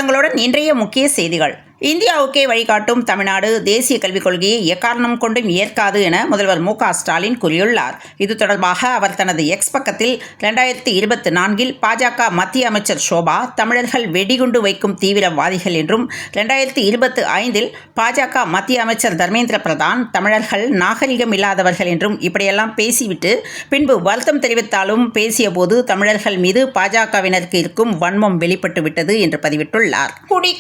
தங்களுடன் இன்றைய முக்கிய செய்திகள். இந்தியாவுக்கே வழிகாட்டும் தமிழ்நாடு தேசிய கல்விக் கொள்கையை எக்காரணம் கொண்டும் ஏற்காது என முதல்வர் மு.க. ஸ்டாலின் கூறியுள்ளார். இது தொடர்பாக அவர் தனது எக்ஸ் பக்கத்தில் 2024 பாஜக மத்திய அமைச்சர் ஷோபா தமிழர்கள் வெடிகுண்டு வைக்கும் தீவிரவாதிகள் என்றும், 2025 பாஜக மத்திய அமைச்சர் தர்மேந்திர பிரதான் தமிழர்கள் நாகரிகம் இல்லாதவர்கள் என்றும் இப்படியெல்லாம் பேசிவிட்டு பின்பு வருத்தம் தெரிவித்தாலும் பேசிய போது தமிழர்கள் மீது பாஜகவினருக்கு இருக்கும் வன்மம் வெளிப்பட்டு விட்டது என்று பதிவிட்டுள்ளார்.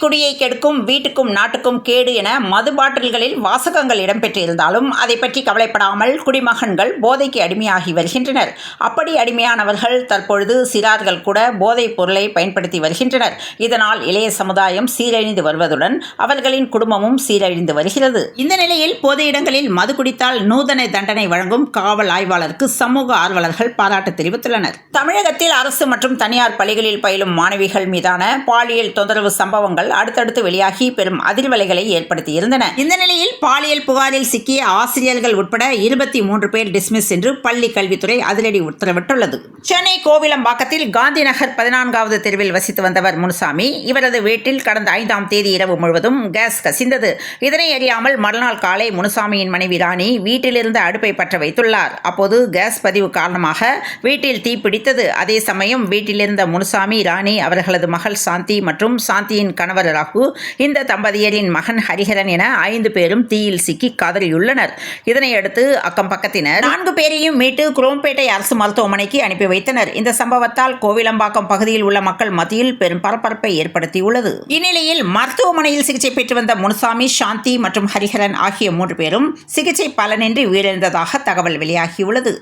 குடியை கெடுக்கும் வீட்டுக்கும் நாட்டுக்கும் கேடு என மது பாட்டில்களில் வாசகங்கள் இடம்பெற்றிருந்தாலும் அதை பற்றி கவலைப்படாமல் குடிமகன்கள் போதைக்கு அடிமையாகி வருகின்றனர். அப்படி அடிமையானவர்கள் தற்பொழுது சிறார்கள் கூட போதைப் பொருளை பயன்படுத்தி வருகின்றனர். இதனால் இளைய சமுதாயம் சீரழிந்து வருவதுடன் அவர்களின் குடும்பமும் சீரழிந்து வருகிறது. இந்த நிலையில் பொது இடங்களில் மது குடித்தால் நூதன தண்டனை வழங்கும் காவல் ஆய்வாளருக்கு சமூக ஆர்வலர்கள் பாராட்டு தெரிவித்துள்ளனர். தமிழகத்தில் அரசு மற்றும் தனியார் பள்ளிகளில் பயிலும் மாணவிகள் மீதான பாலியல் தொந்தரவு சம்பவங்கள் அடுத்தடுத்து வெளியாகி பெரும் அதிர்வலைகளை ஏற்படுத்தியிருந்தன. இந்த நிலையில் பாலியல் புகாரில் சிக்கிய ஆசிரியர்கள் உட்பட 23 பேர் டிஸ்மிஸ் என்று பள்ளி கல்வித்துறை அதிரடி உத்தரவிட்டுள்ளது. சென்னை கோவிலம்பாக்கத்தில் காந்தி நகர் 14வது தெருவில் வசித்து வந்தவர் முனுசாமி. இவரது வீட்டில் கடந்த 5ஆம் தேதி இரவு முழுவதும் கேஸ் கசிந்தது. இதனை அறியாமல் மறுநாள் காலை முனுசாமியின் மனைவி ராணி வீட்டிலிருந்து அடுப்பை பற்ற வைத்துள்ளார். அப்போது கேஸ் பதிவு காரணமாக வீட்டில் தீப்பிடித்தது. அதே சமயம் வீட்டிலிருந்த முனுசாமி, ராணி, அவர்களது மகள் சாந்தி மற்றும் சாந்தியின் கணவர் ராகு, இந்த தம்பதியரின் மகன் ஹரிஹரன் என 5 பேரும் தீயில் சிக்கி கதறியுள்ளனர். இதனையடுத்து அக்கம் பக்கத்தினர் 4 பேரையும் மீட்டு குரோம்பேட்டை அரசு மருத்துவமனைக்கு அனுப்பி வைத்தனர். இந்த சம்பவத்தால் கோவிலம்பாக்கம் பகுதியில் உள்ள மக்கள் மத்தியில் பெரும் பரபரப்பை ஏற்படுத்தியுள்ளது. இந்நிலையில் மருத்துவமனையில் சிகிச்சை பெற்று வந்த முனுசாமி, சாந்தி மற்றும் ஹரிஹரன் ஆகிய 3 பேரும் சிகிச்சை பலனின்றி உயிரிழந்ததாக தகவல் வெளியாகியுள்ளது.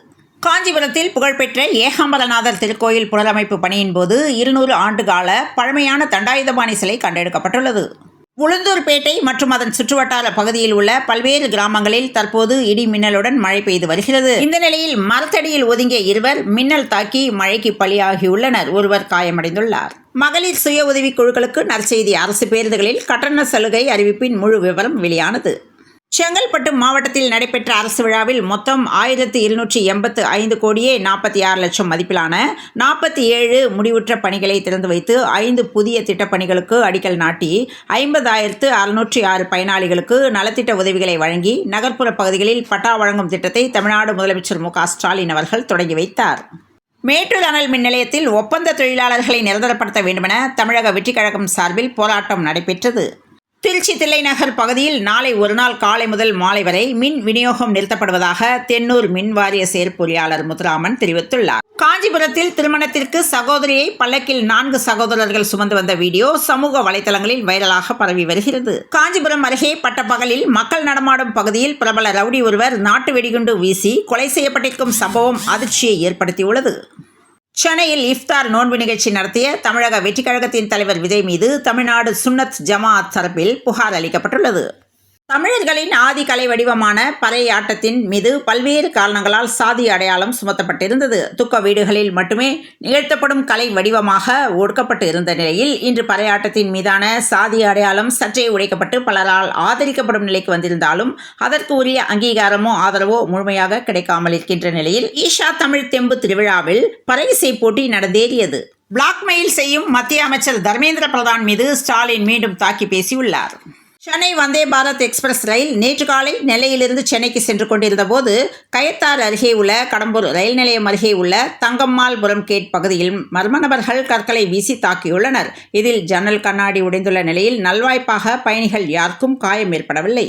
காஞ்சிபுரத்தில் புகழ்பெற்ற ஏகாம்பரநாதர் திருக்கோயில் புனரமைப்பு பணியின் போது 200 ஆண்டு கால பழமையான தண்டாயுதபாணி சிலை கண்டெடுக்கப்பட்டுள்ளது. உளுந்தூர்பேட்டை மற்றும் அதன் சுற்றுவட்டார பகுதியில் உள்ள பல்வேறு கிராமங்களில் தற்போது இடி மின்னலுடன் மழை பெய்து வருகிறது. இந்த நிலையில் மரத்தடியில் ஒதுங்கிய 2 மின்னல் தாக்கி மழைக்கு பலியாகியுள்ளனர். ஒருவர் காயமடைந்துள்ளார். மகளிர் சுய உதவி குழுக்களுக்கு நற்செய்தி. அரசு பேருந்துகளில் கட்டண சலுகை அறிவிப்பின் முழு விவரம் வெளியானது. செங்கல்பட்டு மாவட்டத்தில் நடைபெற்ற அரசு விழாவில் மொத்தம் 1285 கோடியே 46 லட்சம் மதிப்பிலான 47 முடிவுற்ற பணிகளை திறந்து வைத்து 5 புதிய திட்டப்பணிகளுக்கு அடிக்கல் நாட்டி 50,606 பயனாளிகளுக்கு நலத்திட்ட உதவிகளை வழங்கி நகர்ப்புற பகுதிகளில் பட்டா வழங்கும் திட்டத்தை தமிழ்நாடு முதலமைச்சர் மு.க. ஸ்டாலின் அவர்கள் தொடங்கி வைத்தார். மேட்டூர் அனல் மின் நிலையத்தில் ஒப்பந்த தொழிலாளர்களை நிரந்தரப்படுத்த வேண்டுமென தமிழக வெற்றிக் கழகம் சார்பில் போராட்டம் நடைபெற்றது. திருச்சி தில்லைநகர் பகுதியில் நாளை ஒருநாள் காலை முதல் மாலை வரை மின் விநியோகம் நிறுத்தப்படுவதாக தென்னூர் மின் வாரிய செயற்பொறியாளர் முத்துராமன் தெரிவித்துள்ளார். காஞ்சிபுரத்தில் திருமணத்திற்கு சகோதரியை பல்லக்கில் 4 சகோதரர்கள் சுமந்து வந்த வீடியோ சமூக வலைதளங்களில் வைரலாக பரவி வருகிறது. காஞ்சிபுரம் அருகே பட்டப்பகலில் மக்கள் நடமாடும் பகுதியில் பிரபல ரவுடி ஒருவர் நாட்டு வெடிகுண்டு வீசி கொலை செய்யப்பட்டிருக்கும் சம்பவம் அதிர்ச்சியை ஏற்படுத்தியுள்ளது. சென்னையில் இஃப்தார் நோன்பு நிகழ்ச்சி நடத்திய தமிழக வெற்றிக் கழகத்தின் தலைவர் விஜய் மீது தமிழ்நாடு சுன்னத் ஜமாஅத் தரப்பில் புகார் அளிக்கப்பட்டுள்ளது. தமிழர்களின் ஆதி கலை வடிவமான பறை ஆட்டத்தின் மீது பல்வேறு காரணங்களால் சாதி அடையாளம் சுமத்தப்பட்டிருந்தது. துக்க வீடுகளில் மட்டுமே நிகழ்த்தப்படும் கலை வடிவமாக ஒடுக்கப்பட்டு இருந்த நிலையில் இன்று பறையாட்டத்தின் மீதான சாதி அடையாளம் சற்றே உடைக்கப்பட்டு பலரால் ஆதரிக்கப்படும் நிலைக்கு வந்திருந்தாலும் அதற்கு உரிய அங்கீகாரமோ ஆதரவோ முழுமையாக கிடைக்காமல் இருக்கின்ற நிலையில் ஈஷா தமிழ் தெம்பு திருவிழாவில் பறை இசை போட்டி நடந்தேறியது. பிளாக்மெயில் செய்யும் மத்திய அமைச்சர் தர்மேந்திர பிரதான் மீது ஸ்டாலின் மீண்டும் தாக்கி பேசியுள்ளார். சென்னை வந்தே பாரத் எக்ஸ்பிரஸ் ரயில் நேற்று காலை நெல்லையிலிருந்து சென்னைக்கு சென்று கொண்டிருந்த போது கயத்தார் அருகே உள்ள கடம்பூர் ரயில் நிலையம் அருகே உள்ள தங்கம்மாள்புரம் கேட் பகுதியில் மர்ம நபர்கள் கற்களை வீசி தாக்கியுள்ளனர். இதில் ஜன்னல் கண்ணாடி உடைந்துள்ள நிலையில் நல்வாய்ப்பாக பயணிகள் யாருக்கும் காயம் ஏற்படவில்லை.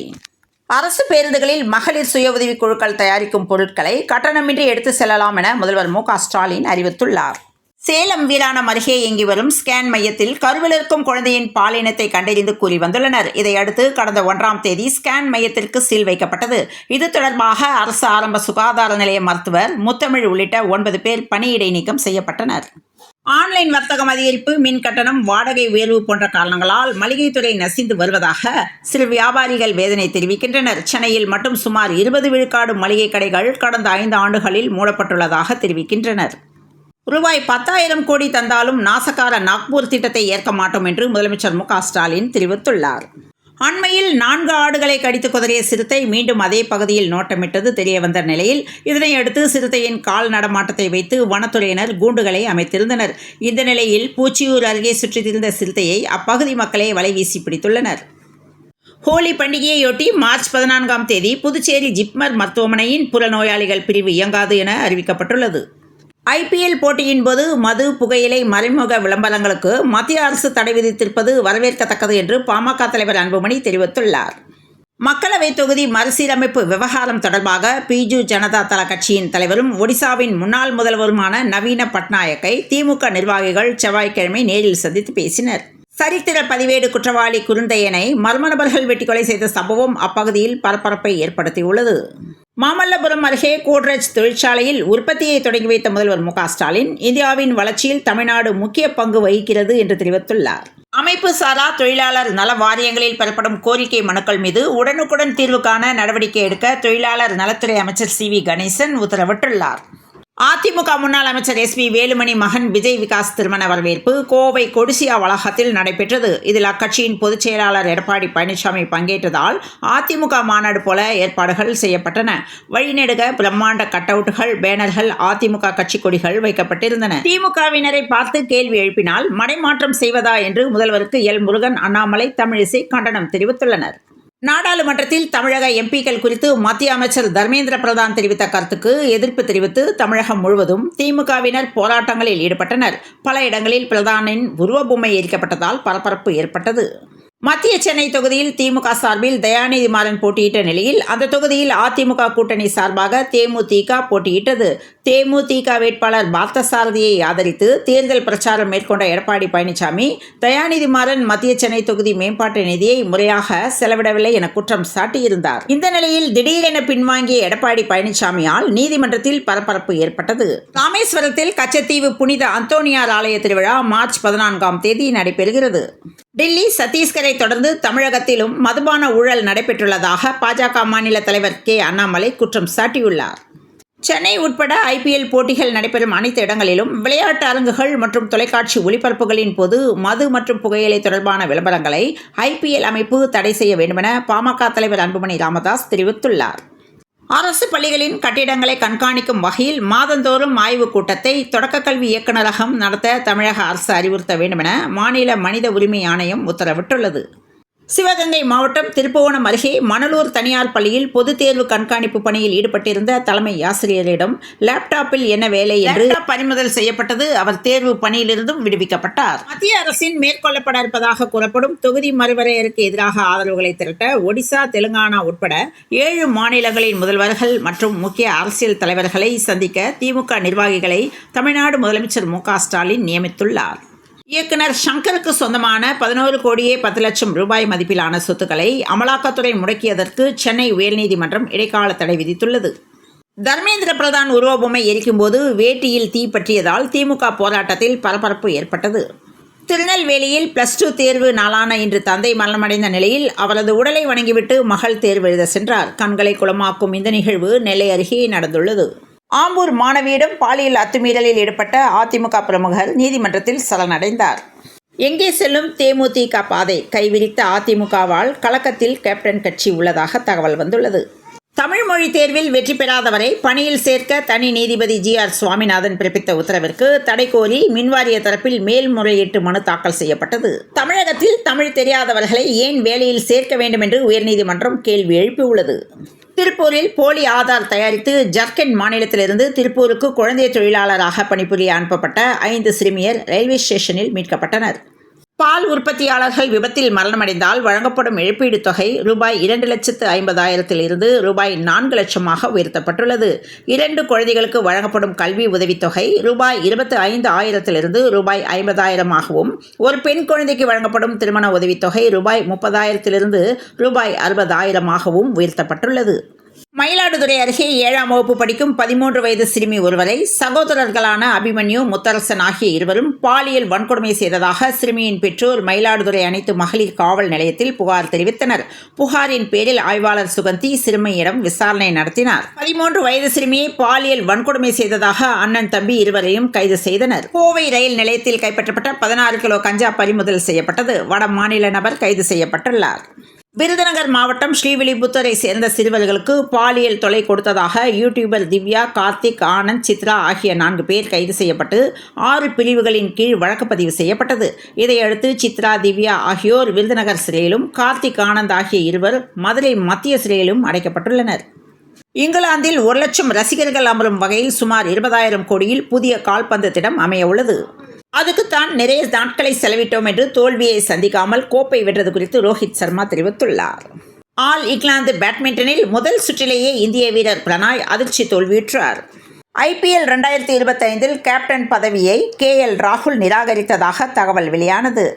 அரசு பேருந்துகளில் மகளிர் சுய உதவி குழுக்கள் தயாரிக்கும் பொருட்களை கட்டணமின்றி எடுத்து செல்லலாம் என முதல்வர் மு.க. ஸ்டாலின் அறிவித்துள்ளார். சேலம் வீராணம் அருகே இயங்கி வரும் ஸ்கேன் மையத்தில் கருவில் இருக்கும் குழந்தையின் பாலினத்தை கண்டறிந்து கூறி வந்துள்ளனர். இதையடுத்து கடந்த 1ஆம் தேதி ஸ்கேன் மையத்திற்கு சீல் வைக்கப்பட்டது. இது தொடர்பாக அரசு ஆரம்ப சுகாதார நிலைய மருத்துவர் முத்தமிழ் உள்ளிட்ட 9 பேர் பணியிடை நீக்கம் செய்யப்பட்டனர். ஆன்லைன் வர்த்தகம் அதிகரிப்பு, மின் கட்டணம், வாடகை உயர்வு போன்ற காரணங்களால் மளிகைத்துறை நசிந்து வருவதாக சில வியாபாரிகள் வேதனை தெரிவிக்கின்றனர். சென்னையில் மட்டும் சுமார் 20 விழுக்காடு மளிகை கடைகள் கடந்த 5 ஆண்டுகளில் மூடப்பட்டுள்ளதாக தெரிவிக்கின்றனர். ரூபாய் 10,000 கோடி தந்தாலும் நாசக்கார நாக்பூர் திட்டத்தை ஏற்க மாட்டோம் என்று முதலமைச்சர் மு.க. ஸ்டாலின் தெரிவித்துள்ளார். அண்மையில் 4 ஆடுகளை கடித்து குதறிய சிறுத்தை மீண்டும் அதே பகுதியில் நோட்டமிட்டது தெரியவந்த நிலையில் இதனையடுத்து சிறுத்தையின் கால் நடமாட்டத்தை வைத்து வனத்துறையினர் கூண்டுகளை அமைத்திருந்தனர். இந்த நிலையில் பூச்சியூர் அருகே சுற்றித் திரிந்த சிறுத்தையை அப்பகுதி மக்களே வலைவீசி பிடித்துள்ளனர். ஹோலி பண்டிகையையொட்டி மார்ச் 14ஆம் தேதி புதுச்சேரி ஜிப்மர் மருத்துவமனையின் புறநோயாளிகள் பிரிவு இயங்காது என அறிவிக்கப்பட்டுள்ளது. IPL போட்டியின் போது மது, புகையிலை, மறைமுக விளம்பரங்களுக்கு மத்திய அரசு தடை விதித்திருப்பது வரவேற்கத்தக்கது என்று பாமக தலைவர் அன்புமணி தெரிவித்துள்ளார். மக்களவைத் தொகுதி மறுசீரமைப்பு விவகாரம் தொடர்பாக பிஜு ஜனதா தள கட்சியின் தலைவரும் ஒடிசாவின் முன்னாள் முதல்வருமான நவீன பட்நாயக்கை திமுக நிர்வாகிகள் செவ்வாய்க்கிழமை நேரில் சந்தித்து பேசினர். சரித்திர பதிவேடு குற்றவாளி குருந்தையனை மர்ம நபர்கள் வெட்டி கொலை செய்த சம்பவம் அப்பகுதியில் பரபரப்பை ஏற்படுத்தியுள்ளது. மாமல்லபுரம் அருகே கோட்ரேஜ் தொழிற்சாலையில் உற்பத்தியை தொடங்கி வைத்த முதல்வர் மு க ஸ்டாலின் இந்தியாவின் வளர்ச்சியில் தமிழ்நாடு முக்கிய பங்கு வகிக்கிறது என்று தெரிவித்துள்ளார். அமைப்பு சாரா தொழிலாளர் நல வாரியங்களில் பெறப்படும் கோரிக்கை மனுக்கள் மீது உடனுக்குடன் தீர்வு காண நடவடிக்கை எடுக்க தொழிலாளர் நலத்துறை அமைச்சர் CV கணேசன் உத்தரவிட்டுள்ளார். அதிமுக முன்னாள் அமைச்சர் SP வேலுமணி மகன் விஜய் விகாஸ் திருமண வரவேற்பு கோவை கொடிசியா வளாகத்தில் நடைபெற்றது. இதில் அக்கட்சியின் பொதுச் செயலாளர் எடப்பாடி பழனிசாமி பங்கேற்றதால் அதிமுக மாநாடு போல ஏற்பாடுகள் செய்யப்பட்டன. வழிநெடுக பிரம்மாண்ட கட்அவுட்டுகள், பேனர்கள், அதிமுக கட்சி கொடிகள் வைக்கப்பட்டிருந்தன. திமுகவினரை பார்த்து கேள்வி எழுப்பினால் மடைமாற்றம் செய்வதா என்று முதல்வருக்கு எல். முருகன், அண்ணாமலை, தமிழிசை கண்டனம் தெரிவித்துள்ளனர். நாடாளுமன்றத்தில் தமிழக MPக்கள் குறித்து மத்திய அமைச்சர் தர்மேந்திர பிரதான் தெரிவித்த கருத்துக்கு எதிர்ப்பு தெரிவித்து தமிழகம் முழுவதும் திமுகவினர் போராட்டங்களில் ஈடுபட்டனர். பல இடங்களில் பிரதானின் உருவபொம்மை எரிக்கப்பட்டதால் பரபரப்பு ஏற்பட்டது. மத்திய சென்னை தொகுதியில் திமுக சார்பில் தயாநிதி மாறன் போட்டியிட்ட நிலையில் அந்த தொகுதியில் அதிமுக கூட்டணி சார்பாக தேமுதிக போட்டியிட்டது. தேமுதிக வேட்பாளர் பார்த்தசாரதியை ஆதரித்து தேர்தல் பிரச்சாரம் மேற்கொண்ட எடப்பாடி பழனிசாமி தயாநிதி மாறன் மத்திய சென்னை தொகுதி மேம்பாட்டு நிதியை முறையாக செலவிடவில்லை என குற்றம் சாட்டியிருந்தார். இந்த நிலையில் திடீரென பின்வாங்கிய எடப்பாடி பழனிசாமியால் நீதிமன்றத்தில் பரபரப்பு ஏற்பட்டது. ராமேஸ்வரத்தில் கச்சத்தீவு புனித அந்தோணியார் ஆலய திருவிழா மார்ச் 14ஆம் தேதி நடைபெறுகிறது. டெல்லி, சத்தீஸ்கரை தொடர்ந்து தமிழகத்திலும் மதுபான ஊழல் நடைபெற்றுள்ளதாக பாஜக மாநில தலைவர் K. அண்ணாமலை குற்றம் சாட்டியுள்ளார். சென்னை உட்பட IPL போட்டிகள் நடைபெறும் அனைத்து இடங்களிலும் விளையாட்டு அரங்குகள் மற்றும் தொலைக்காட்சி ஒளிபரப்புகளின் போது மது மற்றும் புகையிலை தொடர்பான விளம்பரங்களை IPL அமைப்பு தடை செய்ய வேண்டுமென பாமக தலைவர் அன்புமணி ராமதாஸ் தெரிவித்துள்ளார். அரசு பள்ளிகளின் கட்டிடங்களை கண்காணிக்கும் வகையில் மாதந்தோறும் ஆய்வுக் கூட்டத்தை தொடக்கக்கல்வி இயக்குநரகம் நடத்த தமிழக அரசு அறிவுறுத்த வேண்டுமென மாநில மனித உரிமை ஆணையம் உத்தரவிட்டுள்ளது. சிவகங்கை மாவட்டம் திருப்புவனம் அருகே மணலூர் தனியார் பள்ளியில் பொதுத் தேர்வு கண்காணிப்பு பணியில் ஈடுபட்டிருந்த தலைமை ஆசிரியரிடம் லேப்டாப்பில் என்ன வேலை என்று பறிமுதல் செய்யப்பட்டது. அவர் தேர்வு பணியிலிருந்தும் விடுவிக்கப்பட்டார். மத்திய அரசின் மேற்கொள்ளப்பட இருப்பதாக கூறப்படும் தொகுதி மறுவரையறைக்கு எதிராக ஆதரவுகளை திரட்ட ஒடிசா, தெலுங்கானா உட்பட 7 மாநிலங்களின் முதல்வர்கள் மற்றும் முக்கிய அரசியல் தலைவர்களை சந்திக்க திமுக நிர்வாகிகளை தமிழ்நாடு முதலமைச்சர் மு க ஸ்டாலின் நியமித்துள்ளார். இயக்குனர் ஷங்கருக்கு சொந்தமான 11 கோடியே 10 லட்சம் ரூபாய் மதிப்பிலான சொத்துக்களை அமலாக்கத்துறை முடக்கியதற்கு சென்னை உயர்நீதிமன்றம் இடைக்கால தடை விதித்துள்ளது. தர்மேந்திர பிரதான் உருவபொம்மை எரிக்கும்போது வேட்டியில் தீ பற்றியதால் திமுக போராட்டத்தில் பரபரப்பு ஏற்பட்டது. திருநெல்வேலியில் +2 தேர்வு நாளான இன்று தந்தை மரணமடைந்த நிலையில் அவரது உடலை வணங்கிவிட்டு மகள் தேர்வு எழுத சென்றார். கண்களை குளமாக்கும் இந்த நிகழ்வு நெல்லை அருகே நடந்துள்ளது. ஆம்பூர் மாணவியிடம் பாலியல் அத்துமீறலில் ஈடுபட்ட அதிமுக பிரமுகர் நீதிமன்றத்தில் சரணடைந்தார். எங்கே செல்லும் தேமுதிக பாதை? கைவிரித்த அதிமுகவால் கலக்கத்தில் கேப்டன் கட்சி உள்ளதாக தகவல் வந்துள்ளது. தமிழ் மொழி தேர்வில் வெற்றி பெறாதவரை பணியில் சேர்க்க தனி நீதிபதி GR சுவாமிநாதன் பிறப்பித்த உத்தரவிற்கு தடை கோரி மின்வாரிய தரப்பில் மேல்முறையீட்டு மனு தாக்கல் செய்யப்பட்டது. தமிழகத்தில் தமிழ் தெரியாதவர்களை ஏன் வேலையில் சேர்க்க வேண்டும் என்று உயர்நீதிமன்றம் கேள்வி எழுப்பியுள்ளது. திருப்பூரில் போலி ஆதார் தயாரித்து ஜார்க்கண்ட் மாநிலத்திலிருந்து திருப்பூருக்கு குழந்தை தொழிலாளராக பணிபுரிய அனுப்பப்பட்ட 5 சிறுமியர் ரயில்வே ஸ்டேஷனில் மீட்கப்பட்டனர். பால் உற்பத்தியாளர்கள் விபத்தில் மரணமடைந்தால் வழங்கப்படும் இழப்பீடு தொகை ரூபாய் 2,50,000 இருந்து ரூபாய் 4 லட்சமாக உயர்த்தப்பட்டுள்ளது. 2 குழந்தைகளுக்கு வழங்கப்படும் கல்வி உதவித்தொகை ரூபாய் 25,000 இருந்து ரூபாய் 50,000ஆகவும், ஒரு பெண் குழந்தைக்கு வழங்கப்படும் திருமண உதவித்தொகை ரூபாய் 30,000 இருந்து ரூபாய் 60,000ஆகவும் உயர்த்தப்பட்டுள்ளது. மயிலாடுதுறை அருகே 7ஆம் வகுப்பு படிக்கும் 13 வயது சிறுமி ஒருவரை சகோதரர்களான அபிமன்யு, முத்தரசன் ஆகிய இருவரும் பாலியல் வன்கொடுமை செய்ததாக சிறுமியின் பெற்றோர் மயிலாடுதுறை அனைத்து மகளிர் காவல் நிலையத்தில் புகார் தெரிவித்தனர். புகாரின் பேரில் ஆய்வாளர் சுகந்தி சிறுமியிடம் விசாரணை நடத்தினார். 13 வயது சிறுமியை பாலியல் வன்கொடுமை செய்ததாக அண்ணன், தம்பி இருவரையும் கைது செய்தனர். கோவை ரயில் நிலையத்தில் கைப்பற்றப்பட்ட 16 கிலோ கஞ்சா பறிமுதல் செய்யப்பட்டது. வட மாநில நபர் கைது செய்யப்பட்டுள்ளார். விருதுநகர் மாவட்டம் ஸ்ரீவில்லிபுத்தூரை சேர்ந்த சிறுவர்களுக்கு பாலியல் தொல்லை கொடுத்ததாக யூடியூபர் திவ்யா, கார்த்திக், ஆனந்த், சித்ரா ஆகிய 4 பேர் கைது செய்யப்பட்டு 6 பிரிவுகளின் கீழ் வழக்கு பதிவு செய்யப்பட்டது. இதையடுத்து சித்ரா, திவ்யா ஆகியோர் விருதுநகர் சிறையிலும், கார்த்திக், ஆனந்த் ஆகிய இருவர் மதுரை மத்திய சிறையிலும் அடைக்கப்பட்டுள்ளனர். இங்கிலாந்தில் 1 லட்சம் ரசிகர்கள் அமரும் வகையில் சுமார் 20,000 கோடியில் புதிய கால்பந்து திட்டம் அமைய உள்ளது. அதுக்குத்தான் நிறைய நாட்களை செலவிட்டோம் என்று தோல்வியை சந்திக்காமல் கோப்பை வென்றது குறித்து ரோஹித் சர்மா தெரிவித்துள்ளார். ஆல் இங்கிலாந்து பேட்மிண்டனில் முதல் சுற்றிலேயே இந்திய வீரர் பிரணாய் அதிர்ச்சி தோல்வியுற்றார். IPL 2025 கேப்டன் பதவியை KL ராகுல் நிராகரித்ததாக தகவல் வெளியானது.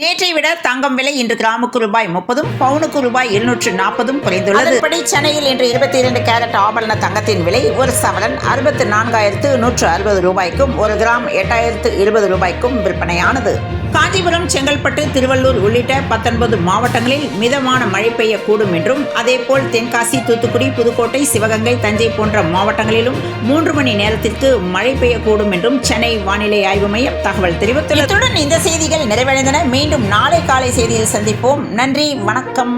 நேற்றை விட தங்கம் விலை இன்று கிராமுக்கு ரூபாய் 30, பவுனுக்கு ரூபாய் 240 குறைந்துள்ளது. அதன்படி சென்னையில் இன்று 22 கேரட் ஆபரண தங்கத்தின் விலை ஒரு சவரன் 64,160 ரூபாய்க்கும், 1 கிராம் 8,020 ரூபாய்க்கும் விற்பனையானது. காஞ்சிபுரம், செங்கல்பட்டு, திருவள்ளூர் உள்ளிட்ட 19 மாவட்டங்களில் மிதமான மழை பெய்யக்கூடும் என்றும், அதேபோல் தென்காசி, தூத்துக்குடி, புதுக்கோட்டை, சிவகங்கை, தஞ்சை போன்ற மாவட்டங்களிலும் 3 மணி நேரத்திற்கு மழை பெய்யக்கூடும் என்றும் சென்னை வானிலை ஆய்வு மையம் தகவல் தெரிவித்துள்ளது. இத்துடன் இந்த செய்திகள் நிறைவடைந்தன. மீண்டும் நாளை காலை செய்தியில் சந்திப்போம். நன்றி, வணக்கம்.